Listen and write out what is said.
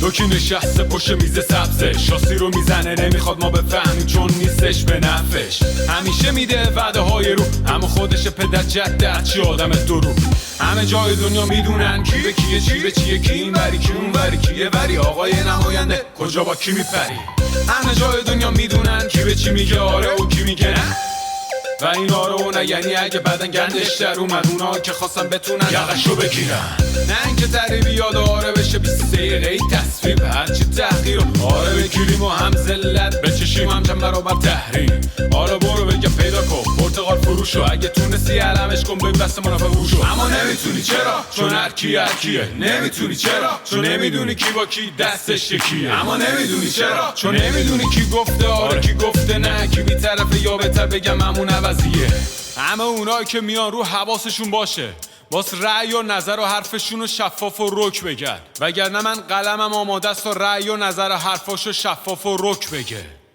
یکی نشسته پشت میز سبزه، شاسی رو میزنه نمیخواد ما بفهمیم چون نیستش به نفش. همیشه میده وعده های رو، اما خودش پدر جدت چی آدم درو. همه جای دنیا میدونن کی به کیه، چی به چیه، کی این وری کی اون وری کیه وری، آقای نماینده کجا با کی میپری. همه جای دنیا میدونن کی به چی میگه آره و کی میگه نه، و این آره و نه یعنی اگه بدن گندش در اومد اونا که خواستن بتونن یقشو بگیرن. نه اینکه تقریبی یاد آره بشه 20 دقیقه ای تصویر هرچی تحقیر آره بگیریم و هم زلت بچشیم هم چند برابر تحریم. آره برو بگم پیدا کن پرتقال فروشو، اگه تونستی علمش کن ببین دست منافع روشو. اما نمیتونی چرا؟ چون هر کی هر کیه. نمیتونی چرا؟ چون نمیدونی کی با کی دستش یکیه. اما نمیدونی چرا؟ چون نمیدونی کی گفته آره کی گفته نه، کی بی‌طرفه یا بهتر بگم همون عوضیه. همه اونایی که میان رو حواسشون باشه باز رأی و نظر و حرفشون رو شفاف و رک بگن، وگرنه من قلمم آماده است تا رأی و نظر و حرفاشو شفاف و رک بگه.